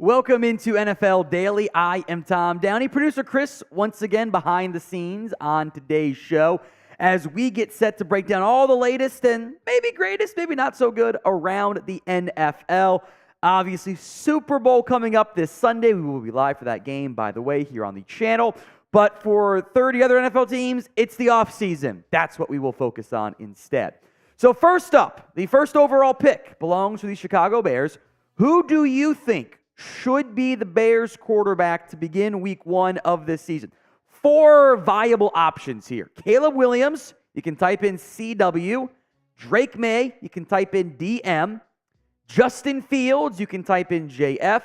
Welcome into NFL Daily. I am Tom Downey. Producer Chris, once again, behind the scenes on today's show as we get set to break down all the latest and maybe greatest, maybe not so good, around the NFL. Obviously, Super Bowl coming up this Sunday. We will be live for that game, by the way, here on the channel. But for 30 other NFL teams, it's the offseason. That's what we will focus on instead. So first up, the first overall pick belongs to the Chicago Bears. Who do you think should be the Bears quarterback to begin week one of this season? Four viable options here. Caleb Williams, you can type in CW. Drake Maye, you can type in DM. Justin Fields, you can type in JF.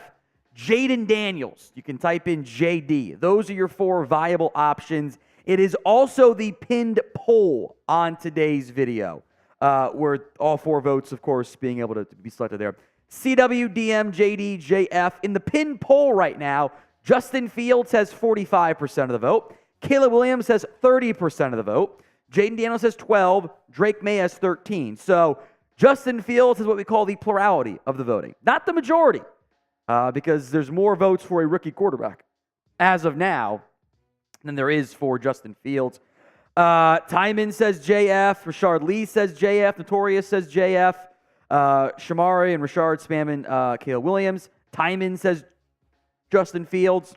Jayden Daniels, you can type in JD. Those are your four viable options. It is also the pinned poll on today's video, where all four votes, of course, being able to be selected there. CW, DM, JD, JF. In the pinned poll right now, Justin Fields has 45% of the vote. Caleb Williams has 30% of the vote. Jayden Daniels has 12. Drake Maye has 13. So Justin Fields is what we call the plurality of the voting. Not the majority, because there's more votes for a rookie quarterback as of now than there is for Justin Fields. Timon says JF. Rashard Lee says JF. Notorious says JF. Shamari and Rashard spamming Caleb Williams. Timon says Justin Fields.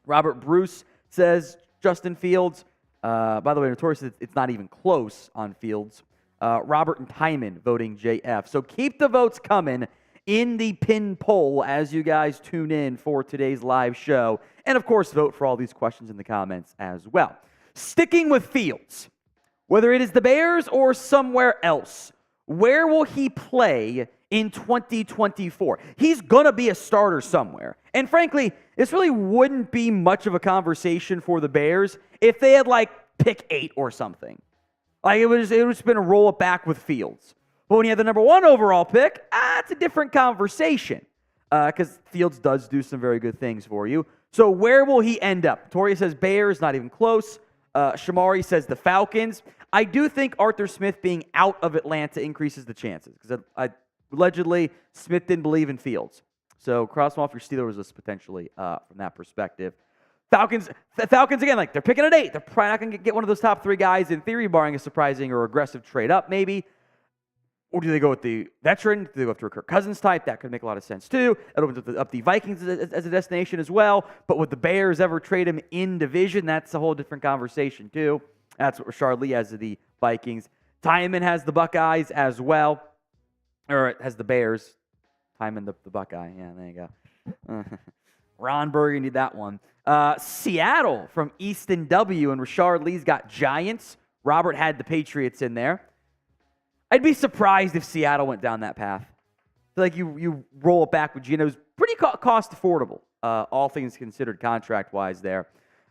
Robert Bruce says Justin Fields. By the way, Notorious says it's not even close on Fields. Robert and Timon voting JF. So keep the votes coming in the pin poll as you guys tune in for today's live show. And, of course, vote for all these questions in the comments as well. Sticking with Fields, whether it is the Bears or somewhere else, where will he play in 2024? He's going to be a starter somewhere. And frankly, this really wouldn't be much of a conversation for the Bears if they had, pick 8 or something. It would just been a roll it back with Fields. But when you have the number 1 overall pick, it's a different conversation because Fields does do some very good things for you. So where will he end up? Toria says Bears, not even close. Shamari says the Falcons. I do think Arthur Smith being out of Atlanta increases the chances because allegedly Smith didn't believe in Fields. So cross them off your Steelers list potentially from that perspective. Falcons again, they're picking at 8. They're probably not going to get one of those top 3 guys in theory, barring a surprising or aggressive trade up maybe. Or do they go with the veteran? Do they go after a Kirk Cousins type? That could make a lot of sense too. It opens up the Vikings as a destination as well. But would the Bears ever trade him in division? That's a whole different conversation too. That's what Rashard Lee has of the Vikings. Timon has the Buckeyes as well. Or has the Bears. Timon the Buckeye. Yeah, there you go. Ron Burger need that one. Seattle from Easton W. And Rashard Lee's got Giants. Robert had the Patriots in there. I'd be surprised if Seattle went down that path. I feel like you roll it back with Gino's pretty cost affordable, all things considered contract-wise there.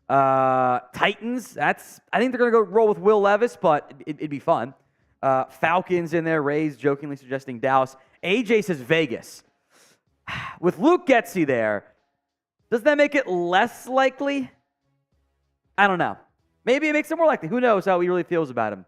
Titans, I think they're going to go roll with Will Levis, but it'd be fun. Falcons in there, Rays jokingly suggesting Dallas. AJ says Vegas. With Luke Getsy there, does that make it less likely? I don't know. Maybe it makes it more likely. Who knows how he really feels about him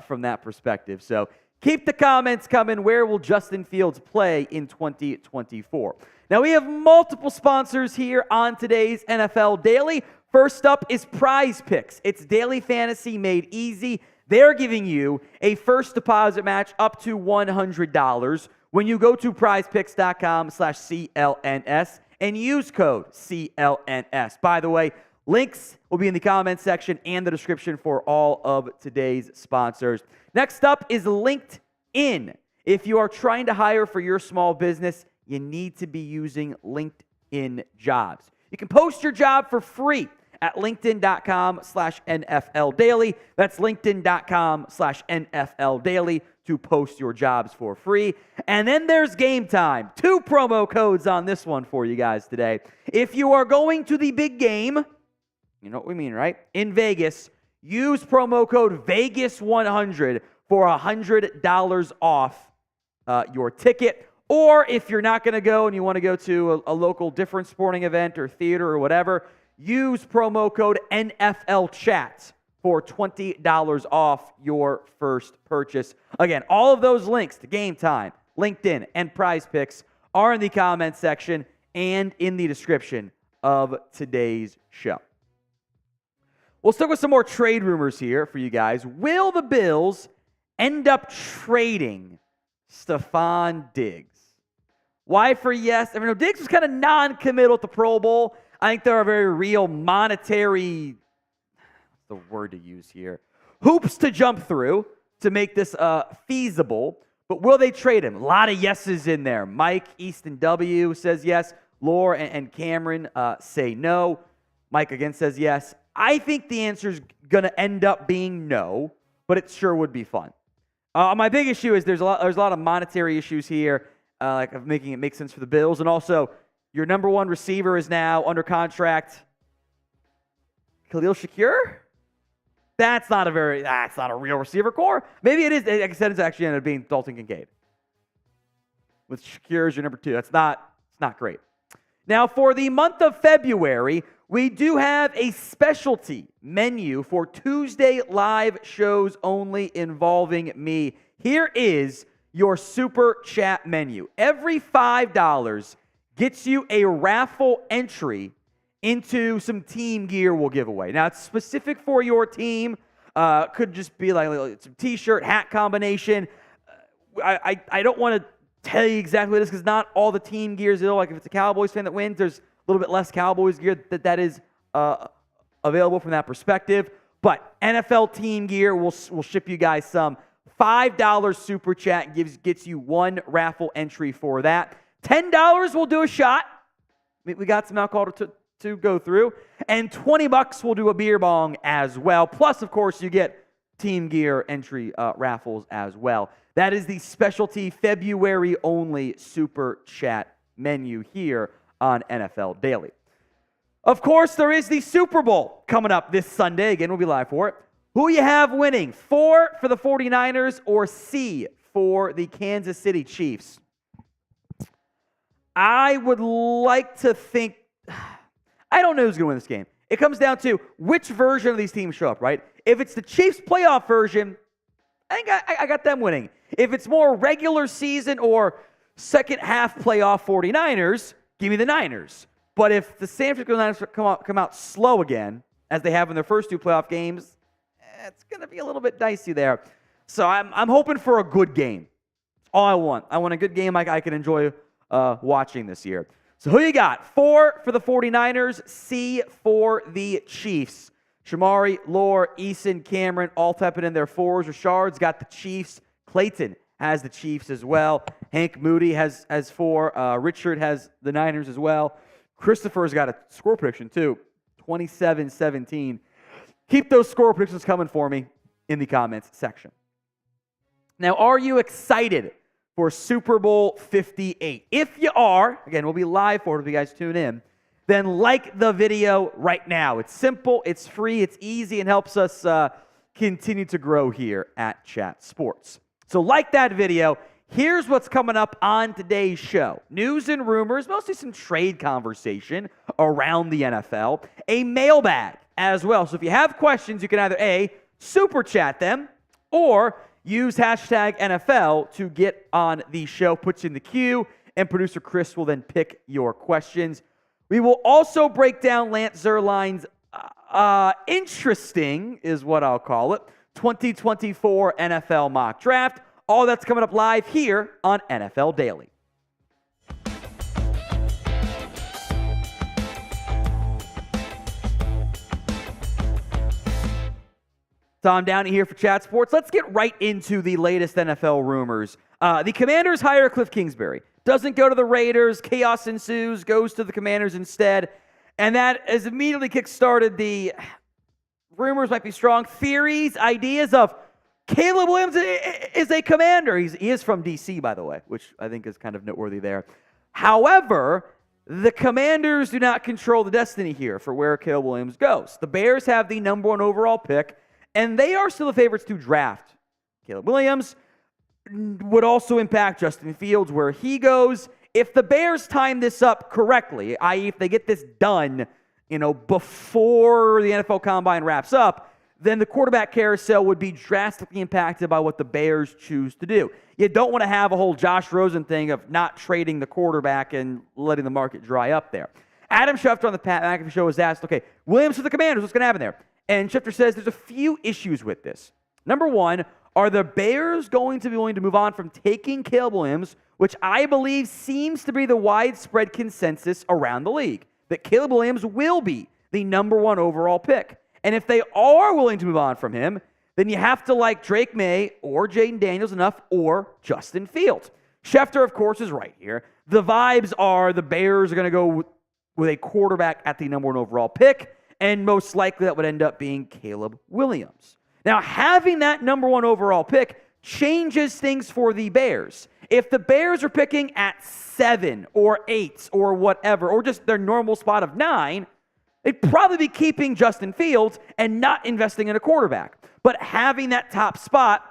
from that perspective. So keep the comments coming. Where will Justin Fields play in 2024? Now, we have multiple sponsors here on today's NFL Daily. First up is Prize Picks. It's daily fantasy made easy. They're giving you a first deposit match up to $100 when you go to prizepicks.com/CLNS and use code CLNS. By the way, links will be in the comments section and the description for all of today's sponsors. Next up is LinkedIn. If you are trying to hire for your small business, you need to be using LinkedIn Jobs. You can post your job for free at linkedin.com/NFL Daily. That's linkedin.com/NFL Daily to post your jobs for free. And then there's Game Time. 2 promo codes on this one for you guys today. If you are going to the big game, you know what we mean, right? In Vegas, use promo code VEGAS100 for $100 off your ticket. Or if you're not going to go and you want to go to a local different sporting event or theater or whatever, use promo code NFLChat for $20 off your first purchase. Again, all of those links to Game Time, LinkedIn, and Prize Picks are in the comments section and in the description of today's show. We'll start with some more trade rumors here for you guys. Will the Bills end up trading Stefon Diggs? Why for yes? I mean, Diggs was kind of non-committal at the Pro Bowl. I think there are very real monetary, what's the word to use here, hoops to jump through to make this feasible. But will they trade him? A lot of yeses in there. Mike, Easton W. says yes. Laura and Cameron say no. Mike again says yes. I think the answer is going to end up being no, but it sure would be fun. My big issue is there's a lot of monetary issues here, like of making it make sense for the Bills, and also your number one receiver is now under contract. Khalil Shakir? That's not a real receiver core. Maybe it is. Like I said, it's actually ended up being Dalton Kincaid with Shakir as your number two. It's not great. Now, for the month of February, we do have a specialty menu for Tuesday live shows only involving me. Here is your super chat menu. Every $5 gets you a raffle entry into some team gear we'll give away. Now, it's specific for your team. Could just be like some t-shirt, hat combination. I don't want to tell you exactly what it is because not all the team gear is ill. Like if it's a Cowboys fan that wins, there's a little bit less Cowboys gear that is available from that perspective. But NFL team gear, we'll ship you guys some. $5 super chat gets you one raffle entry for that. $10 we'll do a shot. We got some alcohol to go through. And $20 we'll do a beer bong as well. Plus, of course, you get team gear entry raffles as well. That is the specialty February only super chat menu here on NFL Daily. Of course, there is the Super Bowl coming up this Sunday. Again, we'll be live for it. Who you have winning? 4 for the 49ers or C for the Kansas City Chiefs? I would like to think, I don't know who's going to win this game. It comes down to which version of these teams show up, right? If it's the Chiefs playoff version, I think I got them winning. If it's more regular season or second half playoff 49ers, give me the Niners. But if the San Francisco Niners come out slow again, as they have in their first two playoff games, it's going to be a little bit dicey there. So I'm hoping for a good game. That's all I want. I want a good game I can enjoy watching this year. So who you got? 4 for the 49ers, C for the Chiefs. Shamari, Lore, Eason, Cameron, all typing in their 4s. Rashard's got the Chiefs. Clayton has the Chiefs as well. Hank Moody has 4. Richard has the Niners as well. Christopher's got a score prediction too, 27-17. Keep those score predictions coming for me in the comments section. Now, are you excited for Super Bowl 58? If you are, again, we'll be live for it if you guys tune in, then like the video right now. It's simple, it's free, it's easy, and helps us continue to grow here at Chat Sports. So like that video. Here's what's coming up on today's show. News and rumors, mostly some trade conversation around the NFL. A mailbag as well. So if you have questions, you can either A, super chat them, or use hashtag NFL to get on the show, puts you in the queue, and producer Chris will then pick your questions. We will also break down Lance Zierlein's interesting, is what I'll call it, 2024 NFL mock draft. All that's coming up live here on NFL Daily. Tom Downey here for Chat Sports. Let's get right into the latest NFL rumors. The Commanders hire Cliff Kingsbury. Doesn't go to the Raiders. Chaos ensues. Goes to the Commanders instead. And that has immediately kick-started the rumors might be strong. Theories, ideas of Caleb Williams is a Commander. He is from D.C., by the way, which I think is kind of noteworthy there. However, the Commanders do not control the destiny here for where Caleb Williams goes. The Bears have the number 1 overall pick, and they are still the favorites to draft Caleb Williams. Would also impact Justin Fields where he goes. If the Bears time this up correctly, i.e. if they get this done, before the NFL Combine wraps up, then the quarterback carousel would be drastically impacted by what the Bears choose to do. You don't want to have a whole Josh Rosen thing of not trading the quarterback and letting the market dry up there. Adam Schefter on the Pat McAfee show was asked, okay, Williams for the Commanders, what's going to happen there? And Schefter says there's a few issues with this. Number one, are the Bears going to be willing to move on from taking Caleb Williams, which I believe seems to be the widespread consensus around the league, that Caleb Williams will be the number 1 overall pick. And if they are willing to move on from him, then you have to like Drake Maye or Jayden Daniels enough or Justin Fields. Schefter, of course, is right here. The vibes are the Bears are going to go with a quarterback at the number 1 overall pick, and most likely that would end up being Caleb Williams. Now, having that number 1 overall pick changes things for the Bears. If the Bears are picking at 7 or 8 or whatever, or just their normal spot of 9, they'd probably be keeping Justin Fields and not investing in a quarterback. But having that top spot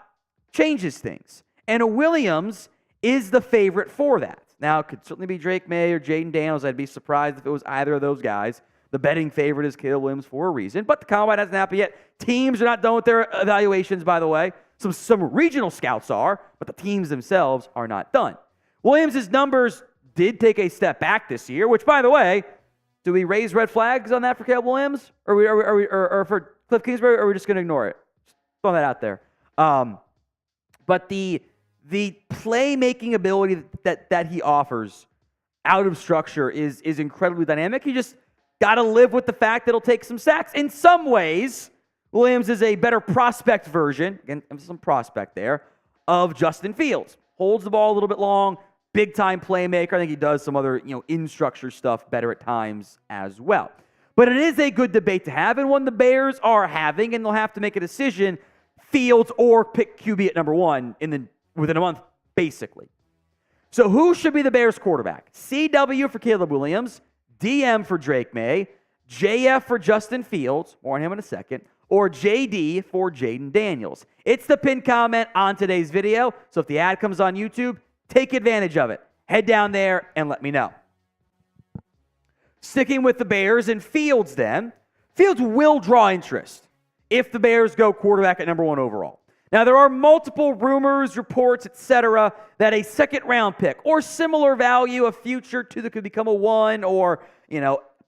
changes things. And a Williams is the favorite for that. Now, it could certainly be Drake Maye or Jayden Daniels. I'd be surprised if it was either of those guys. The betting favorite is Caleb Williams for a reason. But the combine hasn't happened yet. Teams are not done with their evaluations, by the way. Some regional scouts are, but the teams themselves are not done. Williams' numbers did take a step back this year, which, by the way, do we raise red flags on that for Caleb Williams? Or for Cliff Kingsbury, or are we just going to ignore it? Just throw that out there. But the playmaking ability that he offers out of structure is incredibly dynamic. You just got to live with the fact that it'll take some sacks. In some ways, Williams is a better prospect version, again, some prospect there, of Justin Fields. Holds the ball a little bit long, big-time playmaker. I think he does some other, in-structure stuff better at times as well. But it is a good debate to have, and one the Bears are having, and they'll have to make a decision, Fields or pick QB at number 1 within a month, basically. So who should be the Bears quarterback? CW for Caleb Williams, DM for Drake Maye, JF for Justin Fields, more on him in a second, or JD for Jayden Daniels. It's the pinned comment on today's video, so if the ad comes on YouTube, take advantage of it. Head down there and let me know. Sticking with the Bears and Fields then, Fields will draw interest if the Bears go quarterback at number 1 overall. Now, there are multiple rumors, reports, etc., that a second-round pick or similar value, a future two that could become a 1, or,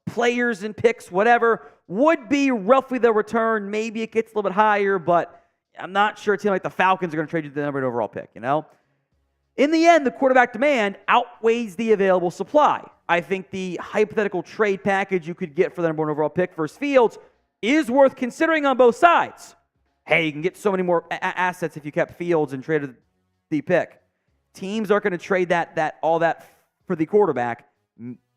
players and picks, whatever, would be roughly the return. Maybe it gets a little bit higher, but I'm not sure a team like the Falcons are going to trade you the number 1 overall pick, In the end, the quarterback demand outweighs the available supply. I think the hypothetical trade package you could get for the number 1 overall pick versus Fields is worth considering on both sides. Hey, you can get so many more assets if you kept Fields and traded the pick. Teams aren't going to trade all that for the quarterback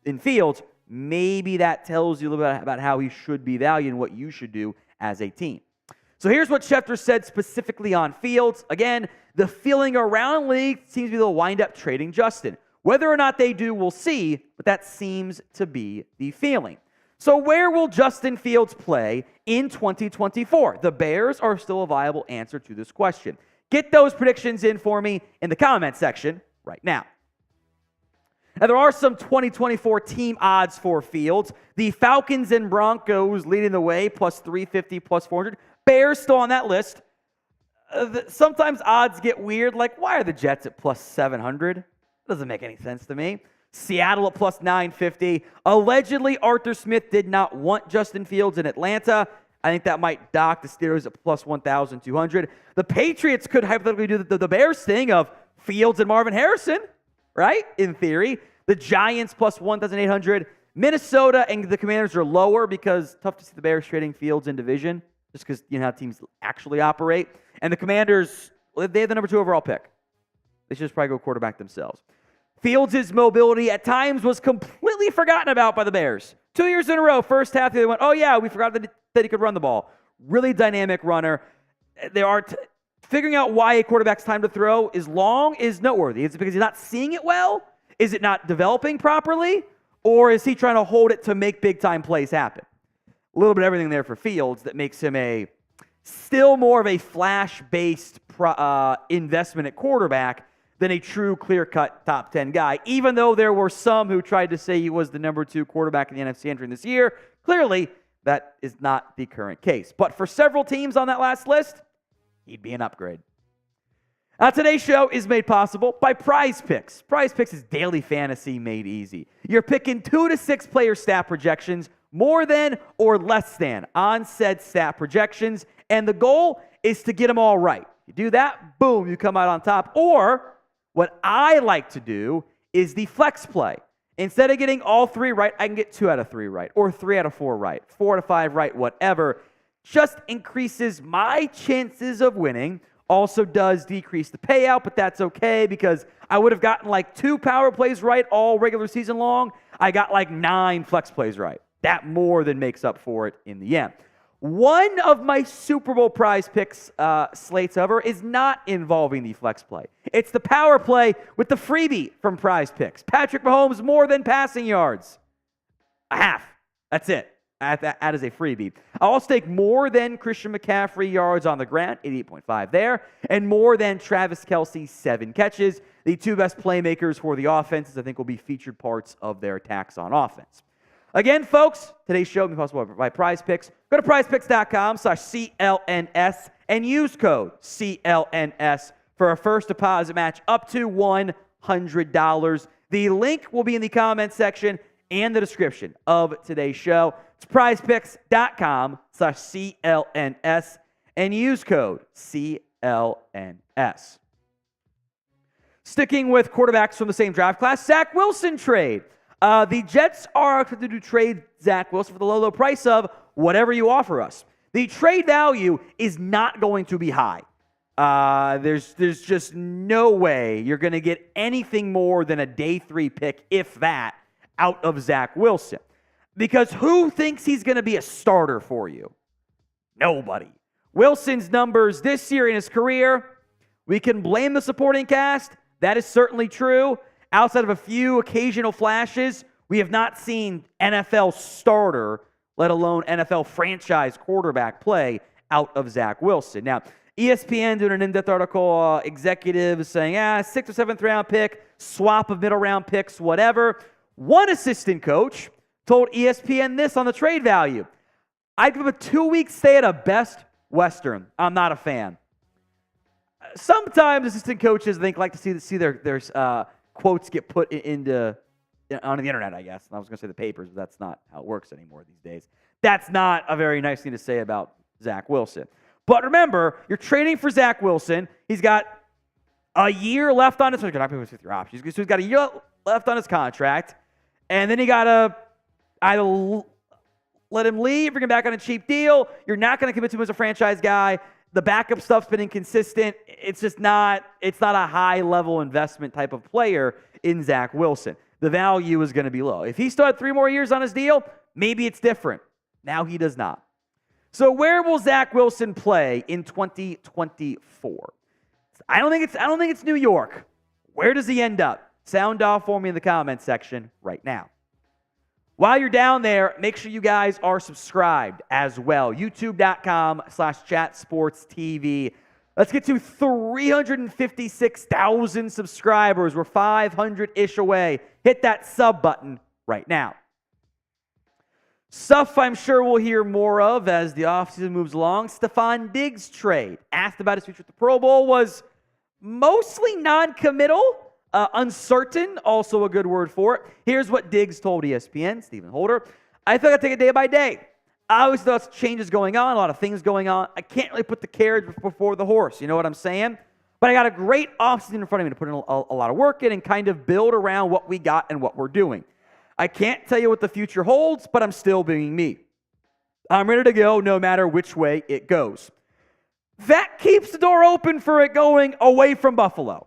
in Fields. Maybe that tells you a little bit about how he should be valued and what you should do as a team. So here's what Schefter said specifically on Fields. Again, the feeling around the league seems to be they'll wind up trading Justin. Whether or not they do, we'll see, but that seems to be the feeling. So where will Justin Fields play in 2024? The Bears are still a viable answer to this question. Get those predictions in for me in the comment section right now. Now, there are some 2024 team odds for Fields. The Falcons and Broncos leading the way, plus 350, plus 400. Bears still on that list. Sometimes odds get weird, like why are the Jets at plus 700? Doesn't make any sense to me. Seattle at plus 950. Allegedly, Arthur Smith did not want Justin Fields in Atlanta. I think that might dock the Steelers at plus 1,200. The Patriots could hypothetically do the Bears thing of Fields and Marvin Harrison, right? In theory. The Giants plus 1,800. Minnesota and the Commanders are lower because tough to see the Bears trading Fields in division, just because how teams actually operate. And the Commanders, they have the number 2 overall pick. They should just probably go quarterback themselves. Fields' mobility at times was completely forgotten about by the Bears. 2 years in a row, first half, they went, oh yeah, we forgot that he could run the ball. Really dynamic runner. Figuring out why a quarterback's time to throw is long is noteworthy. Is it because he's not seeing it well? Is it not developing properly? Or is he trying to hold it to make big-time plays happen? A little bit of everything there for Fields that makes him still more of a flash-based investment at quarterback than a true clear-cut top 10 guy, even though there were some who tried to say he was the number 2 quarterback in the NFC entering this year. Clearly, That is not the current case. But for several teams on that last list, he'd be an upgrade. Now, today's show is made possible by Prize Picks. Prize Picks is daily fantasy made easy. You're picking 2 to 6 player stat projections, more than or less than on said stat projections, and the goal is to get them all right. You do that, boom, you come out on top. Or what I like to do is the flex play. Instead of getting all 3 right, I can get 2 out of 3 right, or 3 out of 4 right, 4 out of 5 right, whatever. Just increases my chances of winning. Also does decrease the payout, but that's okay because I would have gotten like 2 power plays right all regular season long. I got like 9 flex plays right. That more than makes up for it in the end. One of my Super Bowl Prize Picks slates ever is not involving the flex play. It's the power play with the freebie from Prize Picks. Patrick Mahomes more than passing yards. A half. That's it. That is a freebie. I'll also take more than Christian McCaffrey yards on the ground, 88.5 there, and more than Travis Kelce, 7 catches. The 2 best playmakers for the offenses, I think, will be featured parts of their attacks on offense. Again, folks, today's show will be possible by Prize Picks. Go to prizepicks.com/CLNS and use code CLNS for a first deposit match up to $100. The link will be in the comments section and the description of today's show. It's prizepicks.com/CLNS and use code CLNS. Sticking with quarterbacks from the same draft class, Zach Wilson trade. The Jets are expected to trade Zach Wilson for the low price of whatever you offer us. The trade value is not going to be high. There's just no way you're going to get anything more than a day 3 pick, if that, out of Zach Wilson. Because who thinks he's going to be a starter for you? Nobody. Wilson's numbers this year in his career, we can blame the supporting cast. That is certainly true. Outside of a few occasional flashes, we have not seen NFL starter, let alone NFL franchise quarterback play out of Zach Wilson. Now, ESPN doing an in-depth article, executives saying, 6th or 7th round pick, swap of middle round picks, whatever. One assistant coach told ESPN this on the trade value. I'd give a 2-week stay at a Best Western. I'm not a fan. Sometimes assistant coaches, I think, like to see their quotes get put onto the internet, I guess. And I was going to say the papers, but that's not how it works anymore these days. That's not a very nice thing to say about Zach Wilson. But remember, you're trading for Zach Wilson. He's got a year left on his contract. He's got a year left on his contract. And then you got to either let him leave, bring him back on a cheap deal. You're not going to commit to him as a franchise guy. The backup stuff's been inconsistent. It's just not a high-level investment type of player in Zach Wilson. The value is going to be low. If he still had 3 more years on his deal, maybe it's different. Now he does not. So where will Zach Wilson play in 2024? I don't think it's New York. Where does he end up? Sound off for me in the comments section right now. While you're down there, make sure you guys are subscribed as well. YouTube.com/chatsportstv. Let's get to 356,000 subscribers. We're 500-ish away. Hit that sub button right now. Stuff I'm sure we'll hear more of as the offseason moves along. Stefon Diggs trade. Asked about his future at the Pro Bowl, was mostly non-committal. Uncertain, also a good word for it. Here's what Diggs told ESPN, Stephen Holder. I think I'd take it day by day. I always thought changes going on, a lot of things going on. I can't really put the carriage before the horse, you know what I'm saying? But I got a great offseason in front of me to put in a lot of work in and kind of build around what we got and what we're doing. I can't tell you what the future holds, but I'm still being me. I'm ready to go no matter which way it goes. That keeps the door open for it going away from Buffalo,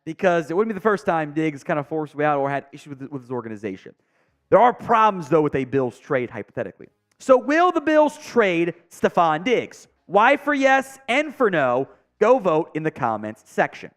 because it wouldn't be the first time Diggs kind of forced me out or had issues with his organization. There are problems, though, with a Bills trade, hypothetically. So will the Bills trade Stefon Diggs? Why for yes and for no? Go vote in the comments section.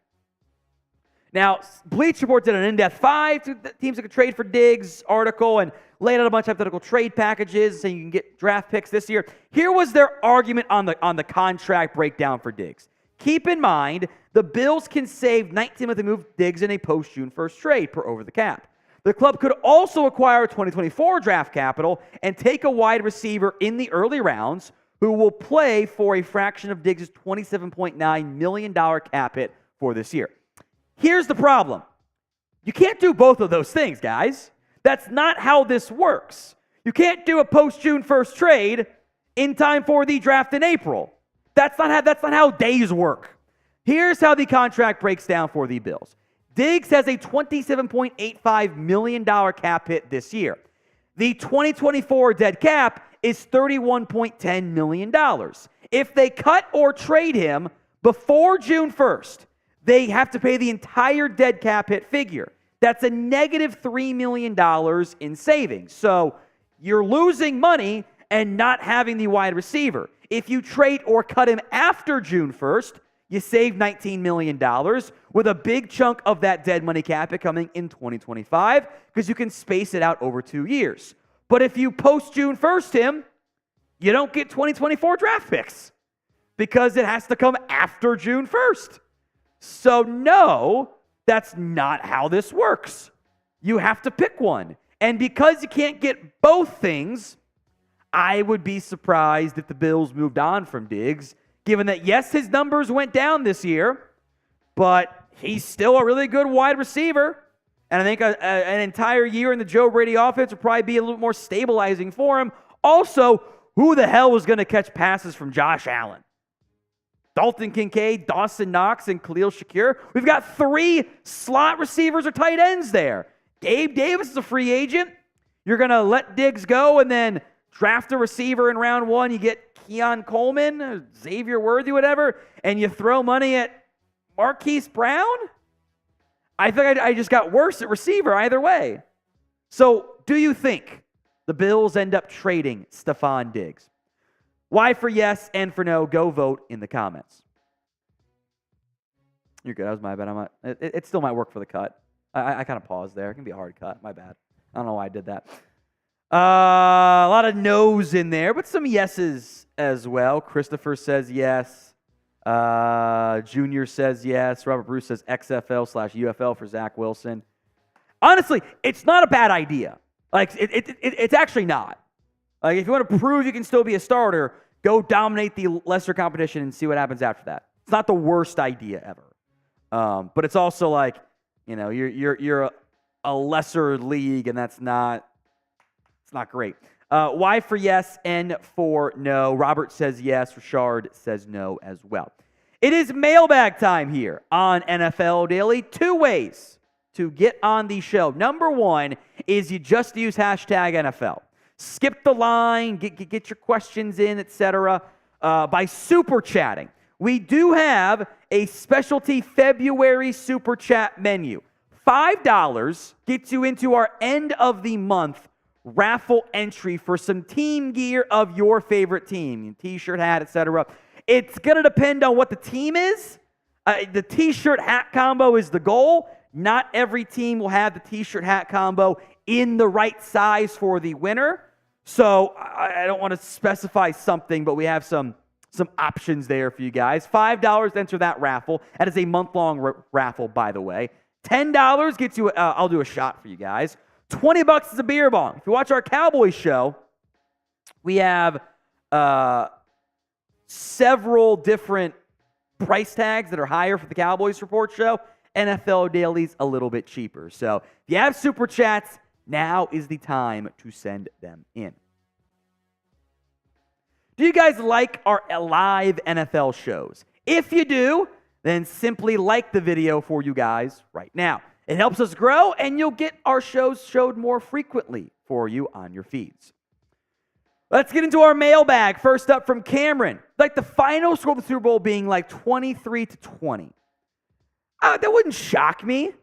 Now, Bleach Report did an in-depth 5 teams that could trade for Diggs article and laid out a bunch of hypothetical trade packages saying you can get draft picks this year. Here was their argument on the contract breakdown for Diggs. Keep in mind, the Bills can save $19 million to move Diggs in a post-June 1st trade per over the cap. The club could also acquire 2024 draft capital and take a wide receiver in the early rounds who will play for a fraction of Diggs' $27.9 million cap hit for this year. Here's the problem. You can't do both of those things, guys. That's not how this works. You can't do a post-June 1st trade in time for the draft in April. That's not how days work. Here's how the contract breaks down for the Bills. Diggs has a $27.85 million cap hit this year. The 2024 dead cap is $31.10 million. If they cut or trade him before June 1st, they have to pay the entire dead cap hit figure. That's a negative $3 million in savings. So you're losing money and not having the wide receiver. If you trade or cut him after June 1st, you save $19 million with a big chunk of that dead money cap hit coming in 2025 because you can space it out over 2 years. But if you post June 1st him, you don't get 2024 draft picks because it has to come after June 1st. So no, that's not how this works. You have to pick one. And because you can't get both things, I would be surprised if the Bills moved on from Diggs, given that, yes, his numbers went down this year, but he's still a really good wide receiver. And I think an entire year in the Joe Brady offense would probably be a little more stabilizing for him. Also, who the hell was going to catch passes from Josh Allen? Dalton Kincaid, Dawson Knox, and Khalil Shakir. We've got 3 slot receivers or tight ends there. Gabe Davis is a free agent. You're going to let Diggs go and then draft a receiver in round 1. You get Keon Coleman, Xavier Worthy, whatever, and you throw money at Marquise Brown? I think I just got worse at receiver either way. So do you think the Bills end up trading Stefon Diggs? Y for yes and for no. Go vote in the comments. You're good. That was my bad. It still might work for the cut. I kind of paused there. It can be a hard cut. My bad. I don't know why I did that. A lot of no's in there, but some yeses as well. Christopher says yes. Junior says yes. Robert Bruce says XFL/UFL for Zach Wilson. Honestly, it's not a bad idea. Like it's actually not. Like if you want to prove you can still be a starter, go dominate the lesser competition and see what happens after that. It's not the worst idea ever. But it's also like, you know, you're a lesser league, and it's not great. Y for yes, N for no. Robert says yes. Richard says no as well. It is mailbag time here on NFL Daily. 2 ways to get on the show. Number 1 is you just use hashtag NFL. Skip the line, get your questions in, etc. By super chatting. We do have a specialty February super chat menu. $5 gets you into our end of the month raffle entry for some team gear of your favorite team, t-shirt, hat, etc. It's going to depend on what the team is. The t-shirt hat combo is the goal. Not every team will have the t-shirt hat combo in the right size for the winner. So I don't want to specify something, but we have some options there for you guys. $5 to enter that raffle. That is a month-long raffle, by the way. $10 gets you, I'll do a shot for you guys. $20 is a beer bong. If you watch our Cowboys show, we have several different price tags that are higher for the Cowboys Report show. NFL Daily's a little bit cheaper. So if you have super chats, now is the time to send them in. Do you guys like our live NFL shows? If you do, then simply like the video for you guys right now. It helps us grow, and you'll get our shows showed more frequently for you on your feeds. Let's get into our mailbag. First up from Cameron. Like the final score of the Super Bowl being like 23-20. That wouldn't shock me.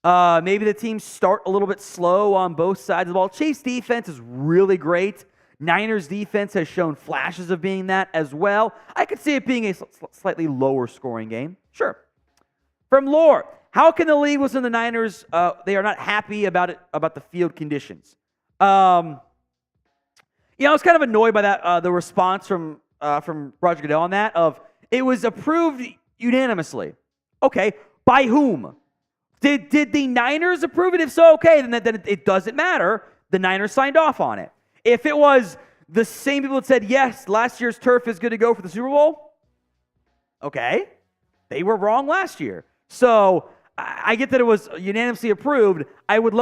Maybe the teams start a little bit slow on both sides of the ball. Chiefs defense is really great. Niners defense has shown flashes of being that as well. I could see it being a slightly lower scoring game. Sure. From Lore, how can the league listen to the Niners? They are not happy about the field conditions. I was kind of annoyed by that. The response from Roger Goodell on that of it was approved unanimously. Okay, by whom? Did the Niners approve it? If so, okay, then it doesn't matter. The Niners signed off on it. If it was the same people that said, yes, last year's turf is good to go for the Super Bowl, okay, they were wrong last year. So I get that it was unanimously approved. I would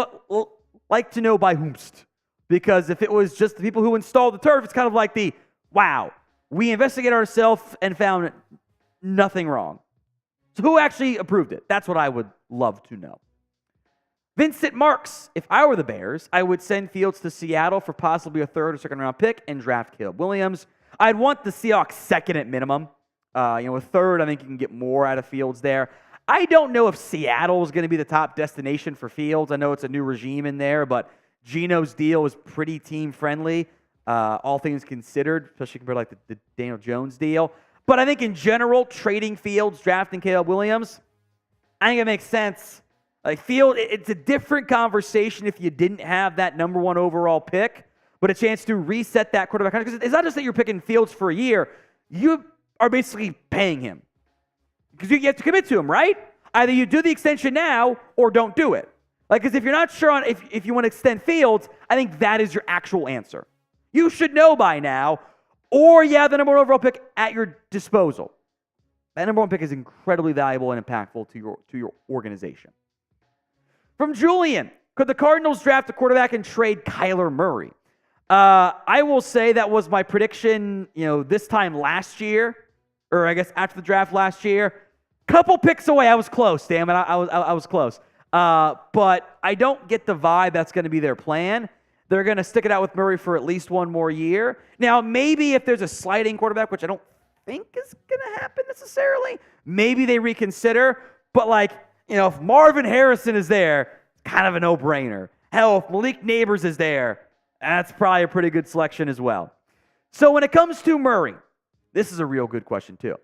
like to know by whomst. Because if it was just the people who installed the turf, it's kind of like wow, we investigated ourselves and found nothing wrong. So who actually approved it? That's what I would love to know. Vincent Marks, if I were the Bears, I would send Fields to Seattle for possibly a third or second round pick and draft Caleb Williams. I'd want the Seahawks second at minimum. A third, I think you can get more out of Fields there. I don't know if Seattle is going to be the top destination for Fields. I know it's a new regime in there, but Geno's deal is pretty team-friendly, all things considered, especially compared to the Daniel Jones deal. But I think in general, trading Fields, drafting Caleb Williams, I think it makes sense. It's a different conversation if you didn't have that number 1 overall pick, but a chance to reset that quarterback contract. Because it's not just that you're picking Fields for a year. You are basically paying him. Because you have to commit to him, right? Either you do the extension now or don't do it. Because if you're not sure on if you want to extend Fields, I think that is your actual answer. You should know by now, or you have the number 1 overall pick at your disposal. That number 1 pick is incredibly valuable and impactful to your organization. From Julian, could the Cardinals draft a quarterback and trade Kyler Murray? I will say that was my prediction, this time last year, or I guess after the draft last year. Couple picks away. I was close, damn it. I was close. But I don't get the vibe that's going to be their plan. They're going to stick it out with Murray for at least 1 more year. Now, maybe if there's a sliding quarterback, which I don't think is going to happen necessarily, maybe they reconsider. But if Marvin Harrison is there, it's kind of a no-brainer. Hell, if Malik Neighbors is there, that's probably a pretty good selection as well. So when it comes to Murray, this is a real good question too.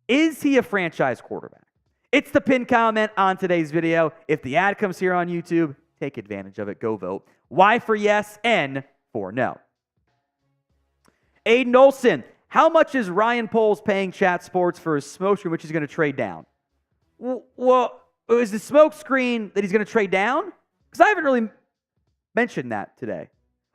Is he a franchise quarterback? It's the pinned comment on today's video. If the ad comes here on YouTube, take advantage of it. Go vote. Y for yes, N for no. Aiden Olson, how much is Ryan Poles paying Chat Sports for his smoke screen, which he's going to trade down? Well, is the smoke screen that he's going to trade down? Because I haven't really mentioned that today.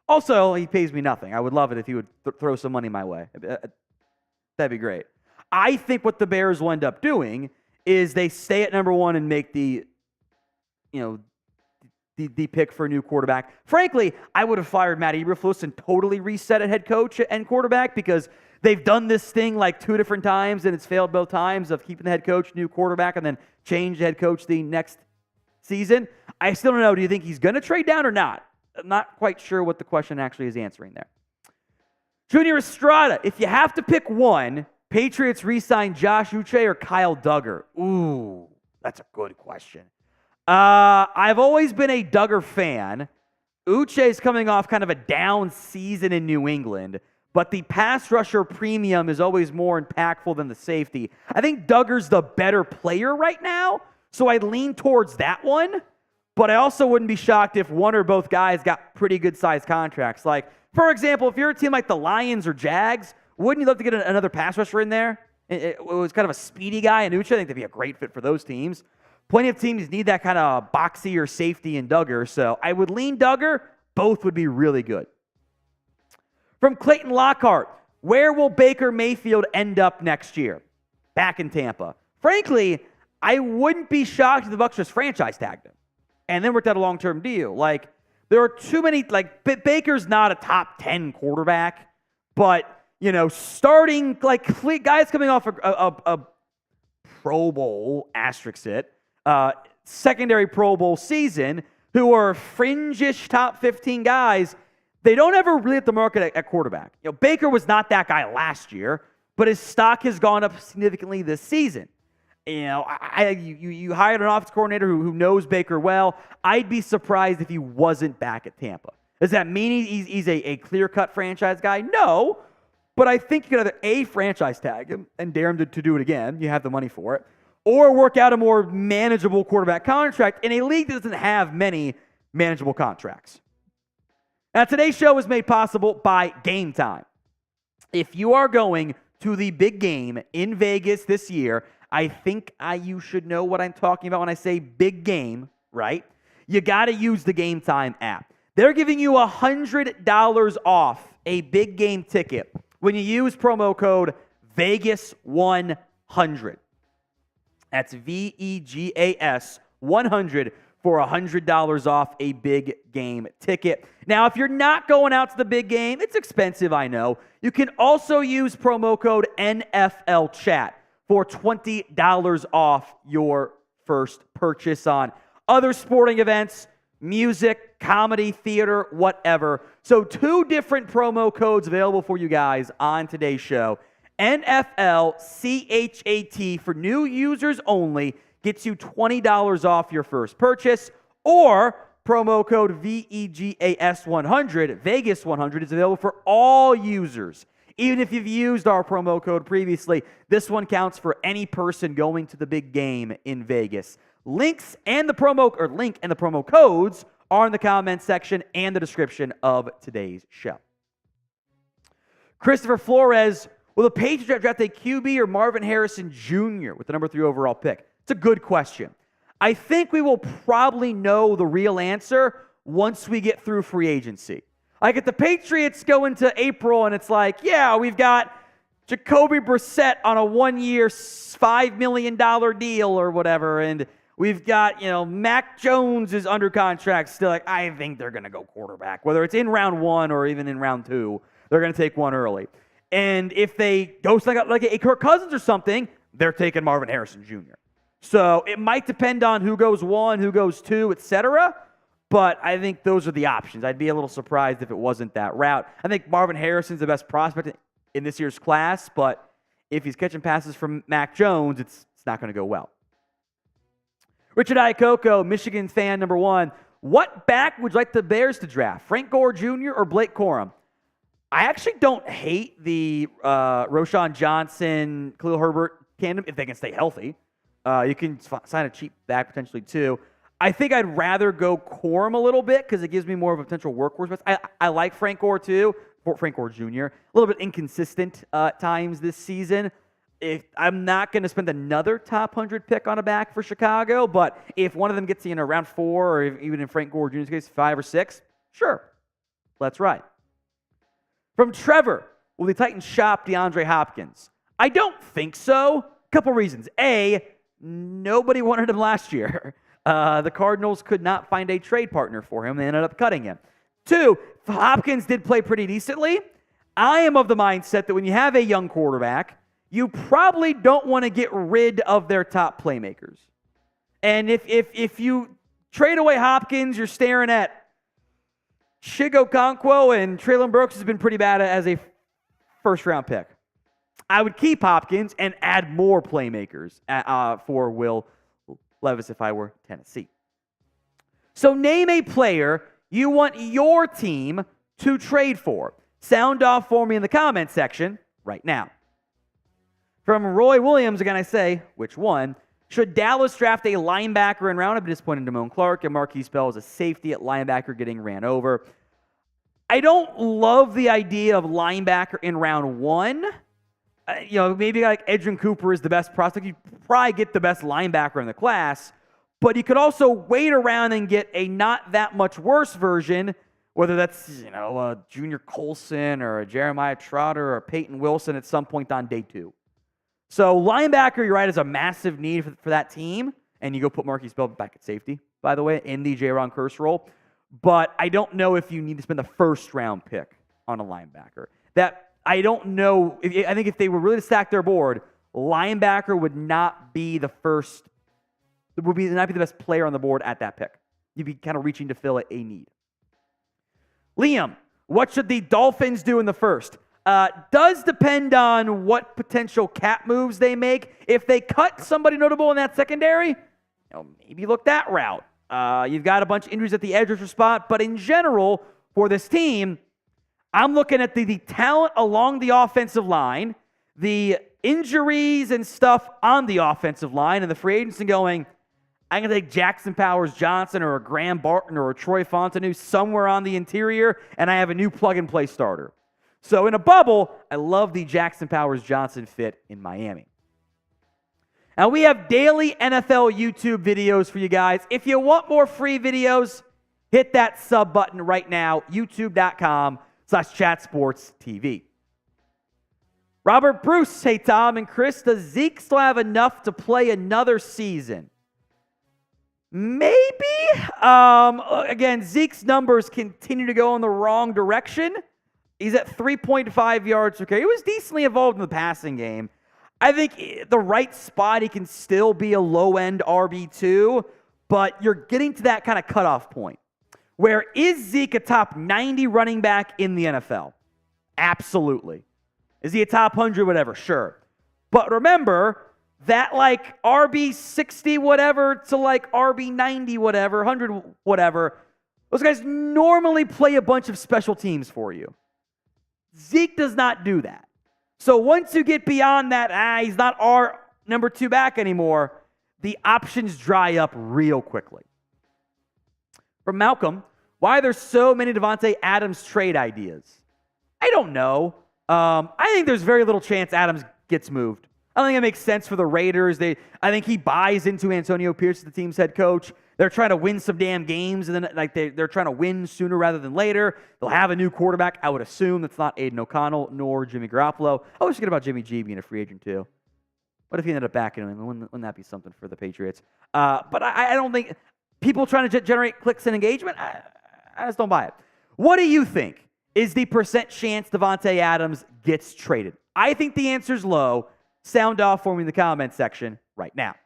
Also, he pays me nothing. I would love it if he would throw some money my way. That'd be great. I think what the Bears will end up doing is they stay at number 1 and make the pick for a new quarterback. Frankly, I would have fired Matt Eberflus and totally reset at head coach and quarterback because they've done this thing 2 different times and it's failed both times of keeping the head coach, new quarterback, and then change the head coach the next season. I still don't know. Do you think he's going to trade down or not? I'm not quite sure what the question actually is answering there. Junior Estrada, if you have to pick one, Patriots re-sign Josh Uche or Kyle Duggar? Ooh, that's a good question. I've always been a Duggar fan. Uche is coming off kind of a down season in New England, but the pass rusher premium is always more impactful than the safety. I think Duggar's the better player right now, so I'd lean towards that one, but I also wouldn't be shocked if one or both guys got pretty good-sized contracts. For example, if you're a team like the Lions or Jags, wouldn't you love to get another pass rusher in there? It was kind of a speedy guy in Uche. I think that'd be a great fit for those teams. Plenty of teams need that kind of boxier safety in Duggar, so I would lean Duggar. Both would be really good. From Clayton Lockhart, where will Baker Mayfield end up next year? Back in Tampa. Frankly, I wouldn't be shocked if the Bucs just franchise tagged him and then worked out a long-term deal. There are too many, Baker's not a top 10 quarterback, but, starting, guys coming off a Pro Bowl, asterisk it, secondary Pro Bowl season, who are fringe-ish top 15 guys, they don't ever really hit the market at quarterback. Baker was not that guy last year, but his stock has gone up significantly this season. You hired an offensive coordinator who knows Baker well. I'd be surprised if he wasn't back at Tampa. Does that mean he's a clear-cut franchise guy? No, but I think you could either A, franchise tag him and dare him to do it again. You have the money for it. Or work out a more manageable quarterback contract in a league that doesn't have many manageable contracts. Now, today's show is made possible by Game Time. If you are going to the big game in Vegas this year, I think you should know what I'm talking about when I say big game, right? You got to use the Game Time app. They're giving you $100 off a big game ticket when you use promo code Vegas100. That's VEGAS 100 for $100 off a big game ticket. Now, if you're not going out to the big game, it's expensive, I know. You can also use promo code NFL Chat for $20 off your first purchase on other sporting events, music, comedy, theater, whatever. So 2 different promo codes available for you guys on today's show. NFL CHAT for new users only gets you $20 off your first purchase, or promo code VEGAS100, Vegas 100, is available for all users. Even if you've used our promo code previously, this one counts for any person going to the big game in Vegas. Link and the promo codes are in the comments section and the description of today's show. Christopher Flores, will the Patriots draft a QB or Marvin Harrison Jr. with the number 3 overall pick? It's a good question. I think we will probably know the real answer once we get through free agency. Like if the Patriots go into April and it's like, yeah, we've got Jacoby Brissett on a 1-year, $5 million deal or whatever, and we've got, Mac Jones is under contract still. Like, I think they're going to go quarterback. Whether it's in round 1 or even in round 2, they're going to take one early. And if they go like a Kirk Cousins or something, they're taking Marvin Harrison Jr. So it might depend on who goes 1, who goes 2, etc. But I think those are the options. I'd be a little surprised if it wasn't that route. I think Marvin Harrison's the best prospect in this year's class, but if he's catching passes from Mac Jones, it's not going to go well. Richard Iacocco, Michigan fan number 1. What back would you like the Bears to draft? Frank Gore Jr. or Blake Corum? I actually don't hate the Roschon Johnson, Khalil Herbert tandem if they can stay healthy. You can sign a cheap back potentially too. I think I'd rather go Corum a little bit because it gives me more of a potential workhorse. I like Frank Gore too, Frank Gore Jr. A little bit inconsistent times this season. If I'm not going to spend another top 100 pick on a back for Chicago, but if one of them gets round 4 or even in Frank Gore Jr.'s case, 5 or 6, sure, let's ride. From Trevor, will the Titans shop DeAndre Hopkins? I don't think so. Couple reasons. A, nobody wanted him last year. The Cardinals could not find a trade partner for him. They ended up cutting him. 2, Hopkins did play pretty decently. I am of the mindset that when you have a young quarterback, you probably don't want to get rid of their top playmakers. And if you trade away Hopkins, you're staring at Chigo Okonkwo, and Treylon Burks has been pretty bad as a first-round pick. I would keep Hopkins and add more playmakers for Will Levis if I were Tennessee. So name a player you want your team to trade for. Sound off for me in the comment section right now. From Roy Williams, again I say, which one? Should Dallas draft a linebacker in round? I've been disappointed in Damone Clark and Marquise Bell as a safety at linebacker getting ran over. I don't love the idea of linebacker in round 1. Maybe like Edgerrin Cooper is the best prospect. You probably get the best linebacker in the class, but you could also wait around and get a not that much worse version, whether that's a Junior Colson or a Jeremiah Trotter or Peyton Wilson at some point on day 2. So linebacker, you're right, is a massive need for that team, and you go put Marquise Bell back at safety, by the way, in the J-Ron Curse role. But I don't know if you need to spend the first-round pick on a linebacker. I don't know. I think if they were really to stack their board, linebacker would not be the first. Would not be the best player on the board at that pick. You'd be kind of reaching to fill a need. Liam, what should the Dolphins do in the first? Does depend on what potential cap moves they make. If they cut somebody notable in that secondary, maybe look that route. You've got a bunch of injuries at the edge rusher spot, but in general, for this team, I'm looking at the talent along the offensive line, the injuries and stuff on the offensive line, and the free agents and going, I'm going to take Jackson Powers-Johnson or a Graham Barton or a Troy Fontenot somewhere on the interior, and I have a new plug-and-play starter. So in a bubble, I love the Jackson Powers-Johnson fit in Miami. Now, we have daily NFL YouTube videos for you guys. If you want more free videos, hit that sub button right now, youtube.com/chatsportstv. Robert Bruce, hey Tom and Chris, does Zeke still have enough to play another season? Maybe. Again, Zeke's numbers continue to go in the wrong direction. He's at 3.5 yards per carry. He was decently involved in the passing game. I think the right spot, he can still be a low-end RB2, but you're getting to that kind of cutoff point. Where is Zeke a top 90 running back in the NFL? Absolutely. Is he a top 100? Whatever, sure. But remember that like RB 60 whatever to like RB 90 whatever, 100 whatever, those guys normally play a bunch of special teams for you. Zeke does not do that. So once you get beyond that, he's not our number 2 back anymore, the options dry up real quickly. From Malcolm, why are there so many Davante Adams trade ideas? I don't know. I think there's very little chance Adams gets moved. I don't think it makes sense for the Raiders. I think he buys into Antonio Pierce, the team's head coach. They're trying to win some damn games, and then like they're trying to win sooner rather than later. They'll have a new quarterback. I would assume that's not Aiden O'Connell nor Jimmy Garoppolo. I was thinking about Jimmy G being a free agent too. What if he ended up backing him? Wouldn't that be something for the Patriots? But I don't think people trying to generate clicks and engagement, I just don't buy it. What do you think is the percent chance Davante Adams gets traded? I think the answer's low. Sound off for me in the comment section right now.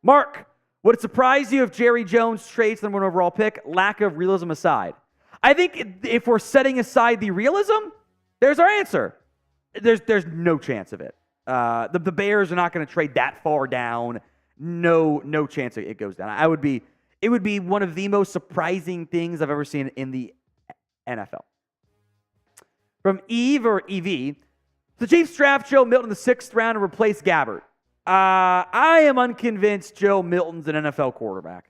Mark, would it surprise you if Jerry Jones trades the number 1 overall pick, lack of realism aside? I think if we're setting aside the realism, there's our answer. There's no chance of it. The Bears are not going to trade that far down. No chance it goes down. It would be one of the most surprising things I've ever seen in the NFL. From Eve or EV, the Chiefs draft Joe Milton in the 6th round to replace Gabbert. I am unconvinced Joe Milton's an NFL quarterback.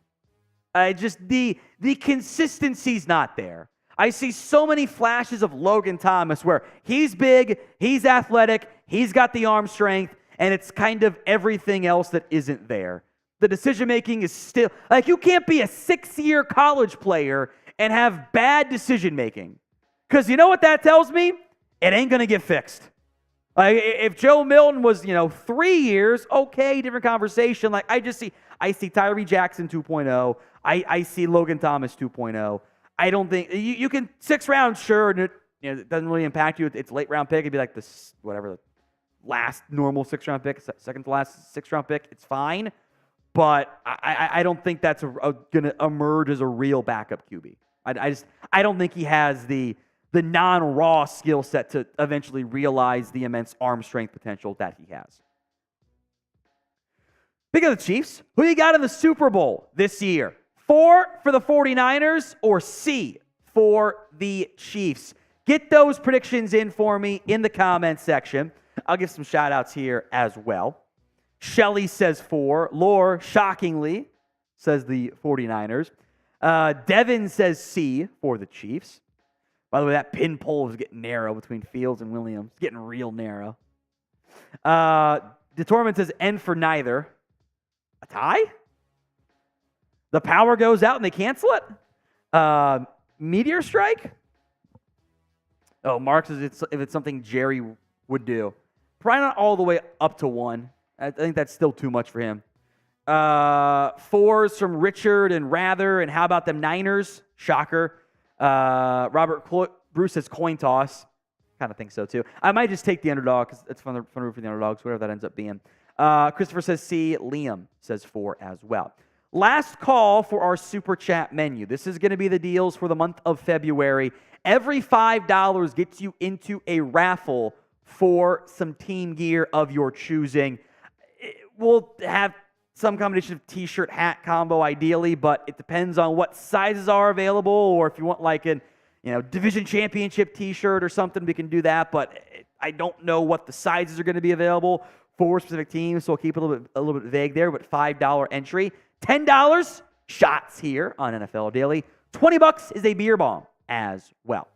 Just the consistency's not there. I see so many flashes of Logan Thomas where he's big, he's athletic, he's got the arm strength, and it's kind of everything else that isn't there. The decision-making is still... Like, you can't be a 6-year college player and have bad decision-making. Because you know what that tells me? It ain't going to get fixed. Like, if Joe Milton was, 3 years, okay, different conversation. Like, I see Tyree Jackson 2.0. I see Logan Thomas 2.0. I don't think you can 6 rounds, sure, and it doesn't really impact you. It's late round pick. It'd be like this, whatever, the last normal 6-round pick, second to last 6-round pick. It's fine, but I don't think that's going to emerge as a real backup QB. I don't think he has the non-raw skill set to eventually realize the immense arm strength potential that he has. Speaking of the Chiefs, who you got in the Super Bowl this year? 4 for the 49ers or C for the Chiefs? Get those predictions in for me in the comments section. I'll give some shout-outs here as well. Shelly says 4. Lore, shockingly, says the 49ers. Devin says C for the Chiefs. By the way, that pin poll is getting narrow between Fields and Williams. It's getting real narrow. DeTorment says N for neither. A tie? The power goes out and they cancel it? Meteor strike? Oh, Mark says if it's something Jerry would do. Probably not all the way up to 1. I think that's still too much for him. 4s from Richard and Rather. And how about them Niners? Shocker. Robert Bruce says coin toss. Kind of think so too. I might just take the underdog because it's fun for the underdogs, whatever that ends up being. Christopher says C. Liam says 4 as well. Last call for our super chat menu. This is going to be the deals for the month of February. Every $5 gets you into a raffle for some team gear of your choosing. We'll have some combination of t-shirt, hat combo ideally, but it depends on what sizes are available, or if you want like an division championship t-shirt or something, we can do that, but I don't know what the sizes are going to be available for specific teams, so we'll keep it a little bit vague there, but $5 entry. $10 shots here on NFL Daily. $20 is a beer bomb as well.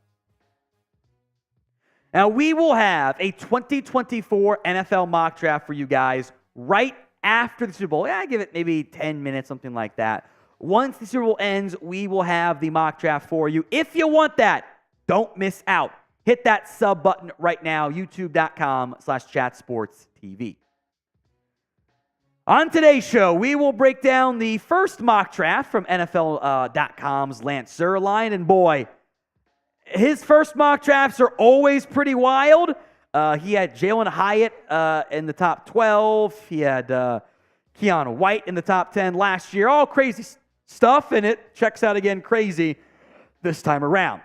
Now, we will have a 2024 NFL mock draft for you guys right after the Super Bowl. Yeah, I give it maybe 10 minutes, something like that. Once the Super Bowl ends, we will have the mock draft for you. If you want that, don't miss out. Hit that sub button right now, youtube.com/chatsportstv. On today's show, we will break down the first mock draft from NFL.com's Lance Zierlein. And boy, his first mock drafts are always pretty wild. He had Jalen Hyatt in the top 12. He had Keanu White in the top 10 last year. All crazy stuff, and it checks out again crazy this time around.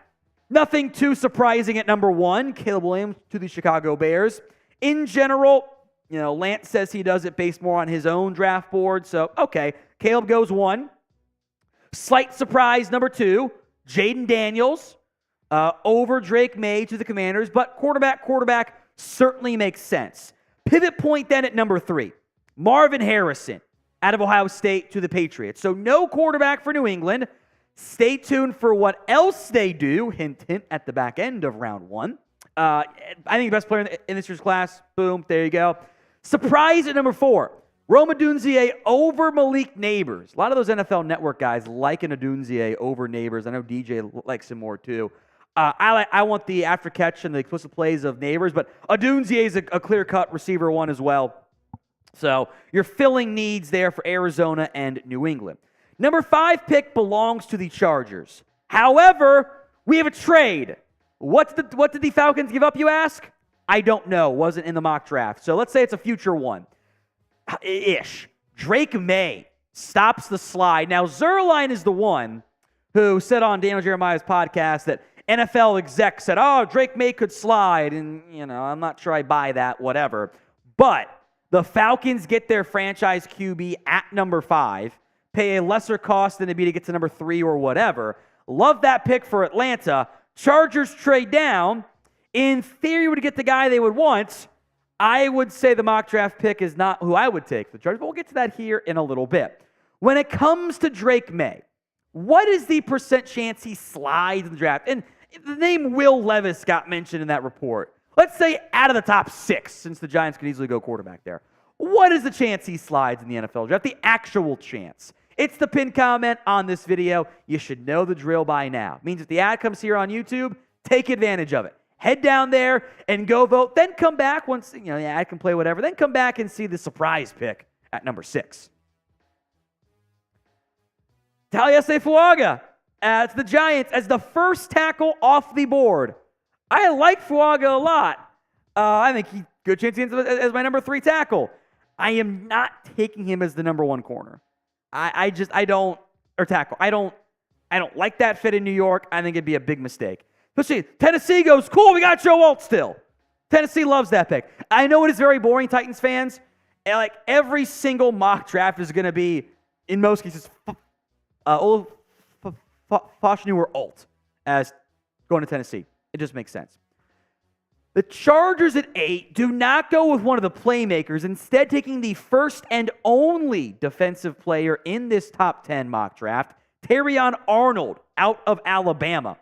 Nothing too surprising at number 1, Caleb Williams to the Chicago Bears. In general, Lance says he does it based more on his own draft board. So, okay, Caleb goes 1. Slight surprise, number 2, Jayden Daniels over Drake Maye to the Commanders. But quarterback certainly makes sense. Pivot point then at number 3, Marvin Harrison out of Ohio State to the Patriots. So no quarterback for New England. Stay tuned for what else they do, hint, hint, at the back end of round 1. I think the best player in this year's class, boom, there you go. Surprise at number 4, Rome Odunze over Malik Neighbors. A lot of those NFL Network guys like an Odunze over Neighbors. I know DJ likes him more too. I want the after catch and the explosive plays of Neighbors, but Odunze is a clear-cut receiver 1 as well. So you're filling needs there for Arizona and New England. Number 5 pick belongs to the Chargers. However, we have a trade. What did the Falcons give up, you ask? I don't know. Wasn't in the mock draft. So let's say it's a future one. Ish. Drake Maye stops the slide. Now, Zierlein is the one who said on Daniel Jeremiah's podcast that NFL execs said, Drake Maye could slide. And, I'm not sure I buy that, whatever. But the Falcons get their franchise QB at number 5. Pay a lesser cost than it'd be to get to number 3 or whatever. Love that pick for Atlanta. Chargers trade down. In theory, would get the guy they would want. I would say the mock draft pick is not who I would take for the Chargers, but we'll get to that here in a little bit. When it comes to Drake Maye, what is the percent chance he slides in the draft? And the name Will Levis got mentioned in that report. Let's say out of the top 6, since the Giants could easily go quarterback there. What is the chance he slides in the NFL draft? The actual chance. It's the pinned comment on this video. You should know the drill by now. It means if the ad comes here on YouTube, take advantage of it. Head down there and go vote. Then come back once, the ad can play whatever. Then come back and see the surprise pick at number 6. Taliesin Fuaga as the Giants as the first tackle off the board. I like Fuaga a lot. I think he good chance he ends up as my number 3 tackle. I am not taking him as the number 1 corner. I don't like that fit in New York. I think it'd be a big mistake. Especially Tennessee goes, cool, we got Joe Alt still. Tennessee loves that pick. I know it is very boring, Titans fans. And like every single mock draft is going to be, in most cases, Fashanu or Alt as going to Tennessee. It just makes sense. The Chargers at 8 do not go with one of the playmakers, instead taking the first and only defensive player in this top 10 mock draft, Terrion Arnold out of Alabama.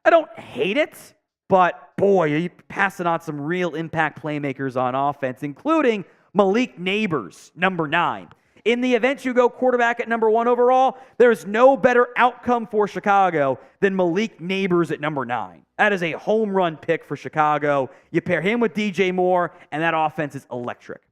I don't hate it, but boy, are you passing on some real impact playmakers on offense, including Malik Neighbors, number 9. In the event you go quarterback at number 1 overall, there is no better outcome for Chicago than Malik Neighbors at number 9. That is a home run pick for Chicago. You pair him with DJ Moore, and that offense is electric.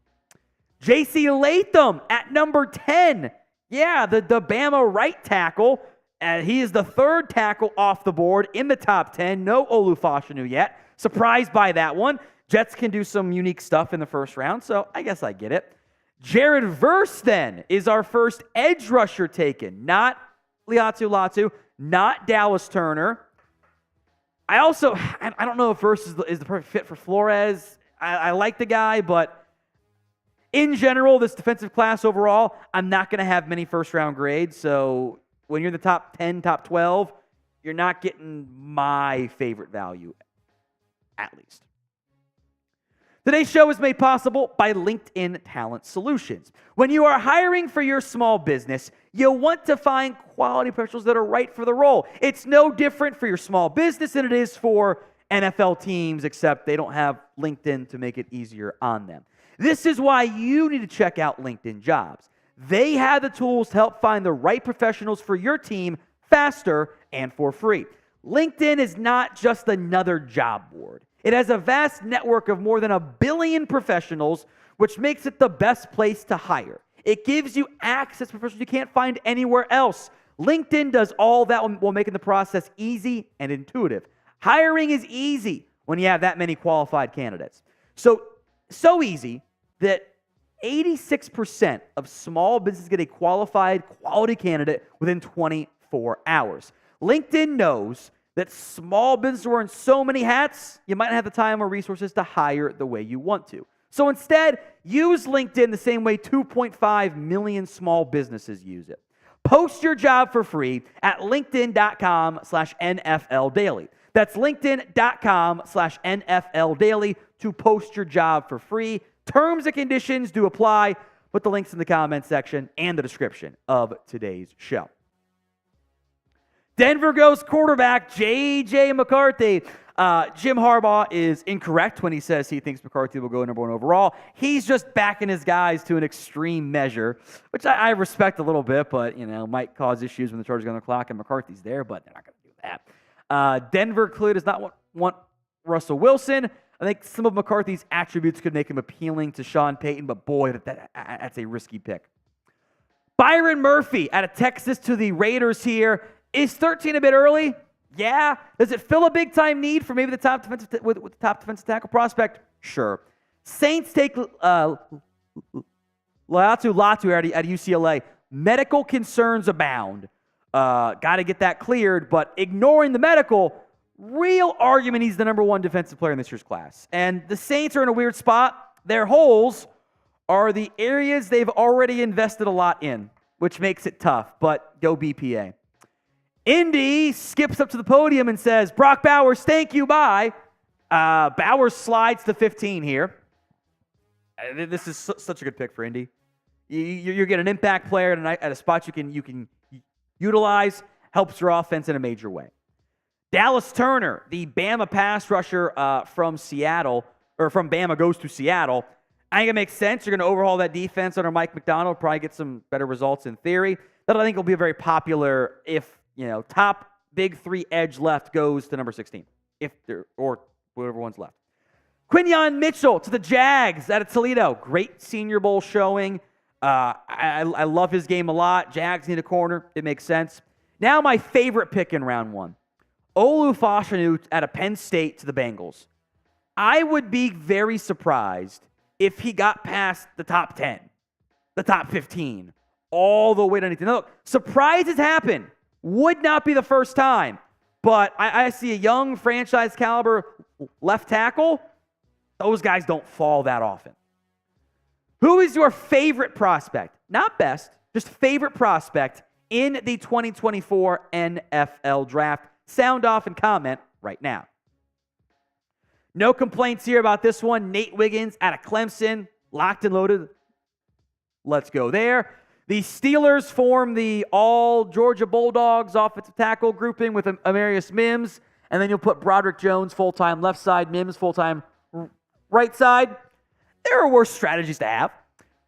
J.C. Latham at number 10. Yeah, the Bama right tackle. He is the 3rd tackle off the board in the top 10. No Olufashinu yet. Surprised by that one. Jets can do some unique stuff in the first round, so I guess I get it. Jared Verse, then, is our first edge rusher taken. Not Liatu Latu, not Dallas Turner. I don't know if Verse is the perfect fit for Flores. I like the guy, but in general, this defensive class overall, I'm not going to have many first-round grades. So when you're in the top 10, top 12, you're not getting my favorite value, at least. Today's show is made possible by LinkedIn Talent Solutions. When you are hiring for your small business, you'll want to find quality professionals that are right for the role. It's no different for your small business than it is for NFL teams, except they don't have LinkedIn to make it easier on them. This is why you need to check out LinkedIn Jobs. They have the tools to help find the right professionals for your team faster and for free. LinkedIn is not just another job board. It has a vast network of more than 1 billion professionals, which makes it the best place to hire. It gives you access to professionals you can't find anywhere else. LinkedIn does all that while making the process easy and intuitive. Hiring is easy when you have that many qualified candidates. So easy that 86% of small businesses get a qualified, quality candidate within 24 hours. LinkedIn knows that small businesses are wearing so many hats, you might not have the time or resources to hire the way you want to. So instead, use LinkedIn the same way 2.5 million small businesses use it. Post your job for free at linkedin.com/NFL Daily. That's linkedin.com/NFL Daily to post your job for free. Terms and conditions do apply. Put the links in the comment section and the description of today's show. Denver goes quarterback J.J. McCarthy. Jim Harbaugh is incorrect when he says he thinks McCarthy will go number 1 overall. He's just backing his guys to an extreme measure, which I respect a little bit, but might cause issues when the Chargers go on the clock and McCarthy's there, but they're not going to do that. Denver clearly does not want Russell Wilson. I think some of McCarthy's attributes could make him appealing to Sean Payton, but boy, that's a risky pick. Byron Murphy out of Texas to the Raiders here. Is 13 a bit early? Yeah. Does it fill a big-time need for maybe the top defensive with the top defensive tackle prospect? Sure. Saints take Latu out of UCLA. Medical concerns abound. Got to get that cleared, but ignoring the medical, real argument he's the number 1 defensive player in this year's class. And the Saints are in a weird spot. Their holes are the areas they've already invested a lot in, which makes it tough, but go BPA. Indy skips up to the podium and says, Brock Bowers, thank you, bye. Bowers slides to 15 here. This is such a good pick for Indy. You're getting an impact player tonight at a spot you can utilize, helps your offense in a major way. Dallas Turner, the Bama pass rusher from Seattle, or from Bama goes to Seattle. I think it makes sense. You're going to overhaul that defense under Mike McDonald, probably get some better results in theory. That I think will be very popular if top big 3 edge left goes to number 16, or whatever one's left. Quinyon Mitchell to the Jags out of Toledo. Great Senior Bowl showing. I love his game a lot. Jags need a corner. It makes sense. Now my favorite pick in round 1. Olu Fashanu out of Penn State to the Bengals. I would be very surprised if he got past the top 10, the top 15, all the way to anything. Now, look, surprises happen. Would not be the first time, but I see a young franchise caliber left tackle. Those guys don't fall that often. Who is your favorite prospect? Not best, just favorite prospect in the 2024 NFL Draft? Sound off and comment right now. No complaints here about this one. Nate Wiggins out of Clemson, locked and loaded. Let's go there. The Steelers form the all-Georgia Bulldogs offensive tackle grouping with Amarius Mims, and then you'll put Broderick Jones full-time left side, Mims full-time right side. There are worse strategies to have.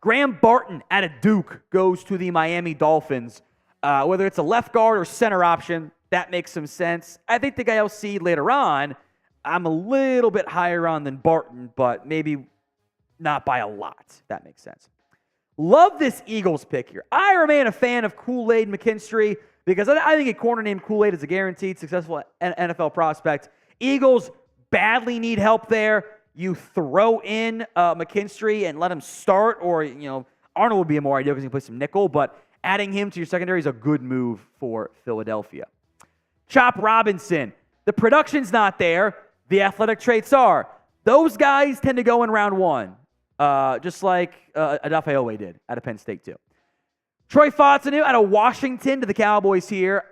Graham Barton out of Duke goes to the Miami Dolphins. Whether it's a left guard or center option, that makes some sense. I think the guy I'll see later on, I'm a little bit higher on than Barton, but maybe not by a lot. That makes sense. Love this Eagles pick here. I remain a fan of Kool-Aid McKinstry because I think a corner named Kool-Aid is a guaranteed successful NFL prospect. Eagles badly need help there. You throw in McKinstry and let him start, or Arnold would be a more ideal because he can play some nickel, but adding him to your secondary is a good move for Philadelphia. Chop Robinson. The production's not there. The athletic traits are. Those guys tend to go in round 1. Just like Adafeowe did out of Penn State, too. Troy Fautanu out of Washington to the Cowboys here.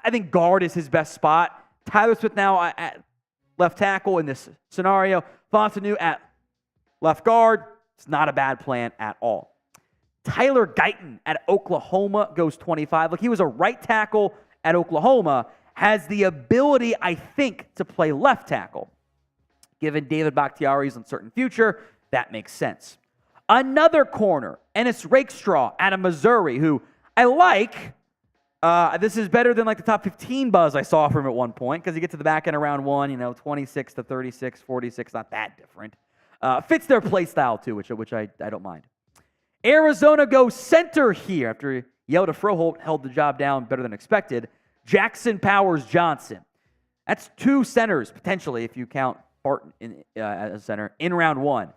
I think guard is his best spot. Tyler Smith now at left tackle in this scenario. Fautanu at left guard. It's not a bad plan at all. Tyler Guyton at Oklahoma goes 25. Like, he was a right tackle at Oklahoma. Has the ability, I think, to play left tackle. Given David Bakhtiari's uncertain future, that makes sense. Another corner, Ennis Rakestraw out of Missouri, who I like. This is better than like the top 15 buzz I saw from him at one point, because you get to the back end of round one, 26 to 36, 46, not that different. Fits their play style too, which I don't mind. Arizona goes center here after Yelda Froholt held the job down better than expected. Jackson Powers Johnson. That's two centers, potentially, if you count Barton as a center, in round one.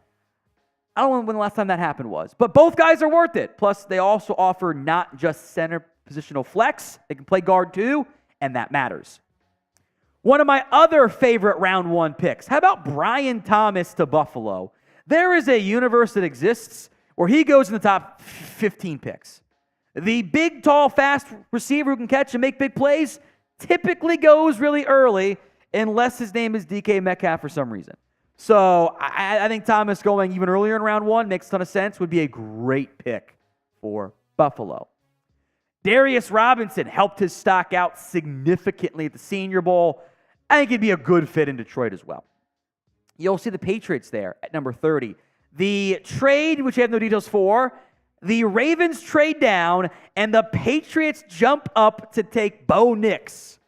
I don't know when the last time that happened was, but both guys are worth it. Plus, they also offer not just center positional flex. They can play guard too, and that matters. One of my other favorite round one picks. How about Brian Thomas to Buffalo? There is a universe that exists where he goes in the top 15 picks. The big, tall, fast receiver who can catch and make big plays typically goes really early, unless his name is DK Metcalf for some reason. So I think Thomas going even earlier in round one makes a ton of sense, would be a great pick for Buffalo. Darius Robinson helped his stock out significantly at the Senior Bowl. I think he'd be a good fit in Detroit as well. You'll see the Patriots there at number 30. The trade, which you have no details for, the Ravens trade down, and the Patriots jump up to take Bo Nix.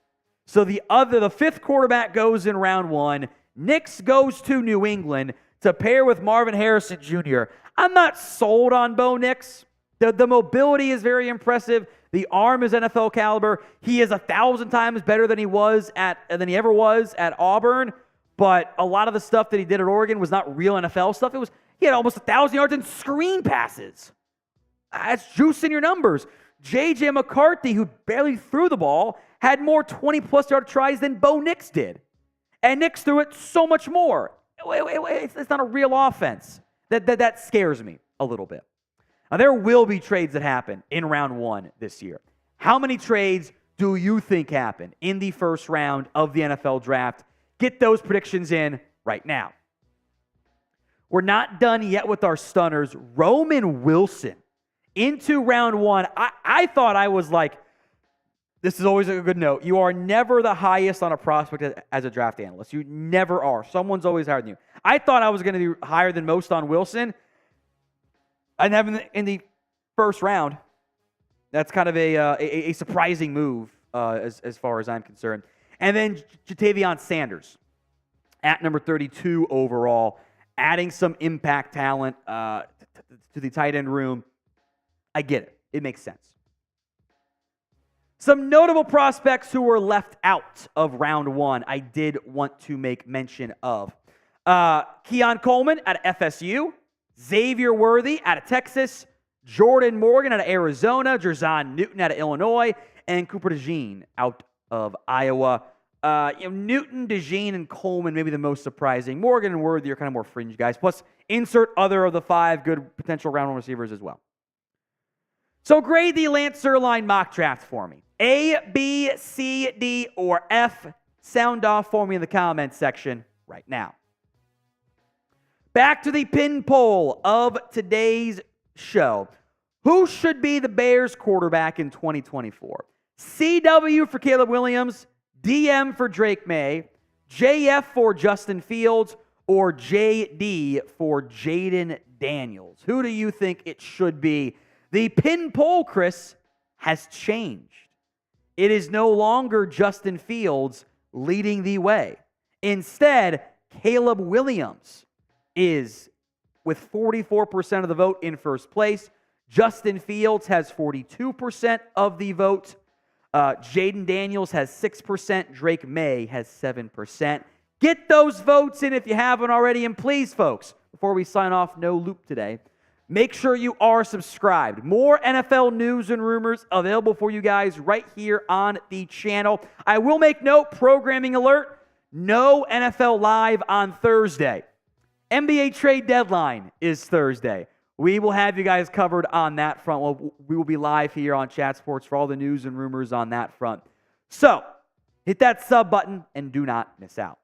So the fifth quarterback goes in round one. Nix goes to New England to pair with Marvin Harrison Jr. I'm not sold on Bo Nix. The mobility is very impressive. The arm is NFL caliber. He is 1,000 times better than he ever was at Auburn. But a lot of the stuff that he did at Oregon was not real NFL stuff. He had almost 1,000 yards in screen passes. That's juice in your numbers. J.J. McCarthy, who barely threw the ball, had more 20-plus yard tries than Bo Nix did. And Nix threw it so much more. It's not a real offense. That scares me a little bit. Now, there will be trades that happen in round one this year. How many trades do you think happen in the first round of the NFL draft? Get those predictions in right now. We're not done yet with our stunners. Roman Wilson into round one. I thought I was like, this is always a good note. You are never the highest on a prospect as a draft analyst. You never are. Someone's always higher than you. I thought I was going to be higher than most on Wilson. I didn't have him in the first round. That's kind of a surprising move as far as I'm concerned. And then Jatavion Sanders at number 32 overall, adding some impact talent to the tight end room. I get it. It makes sense. Some notable prospects who were left out of round one, I did want to make mention of. Keon Coleman out of FSU, Xavier Worthy out of Texas, Jordan Morgan out of Arizona, Jerzon Newton out of Illinois, and Cooper DeJean out of Iowa. Newton, DeJean, and Coleman may be the most surprising. Morgan and Worthy are kind of more fringe guys. Plus, insert other of the 5 good potential round one receivers as well. So grade the Lance Zierlein mock draft for me. A, B, C, D, or F. Sound off for me in the comments section right now. Back to the pin poll of today's show. Who should be the Bears quarterback in 2024? CW for Caleb Williams, DM for Drake Maye, JF for Justin Fields, or JD for Jayden Daniels? Who do you think it should be? The pin poll, Chris, has changed. It is no longer Justin Fields leading the way. Instead, Caleb Williams is with 44% of the vote in first place. Justin Fields has 42% of the vote. Jayden Daniels has 6%. Drake Maye has 7%. Get those votes in if you haven't already. And please, folks, before we sign off, no loop today, make sure you are subscribed. More NFL news and rumors available for you guys right here on the channel. I will make note, programming alert, no NFL Live on Thursday. NBA trade deadline is Thursday. We will have you guys covered on that front. We will be live here on Chat Sports for all the news and rumors on that front. So, hit that sub button and do not miss out.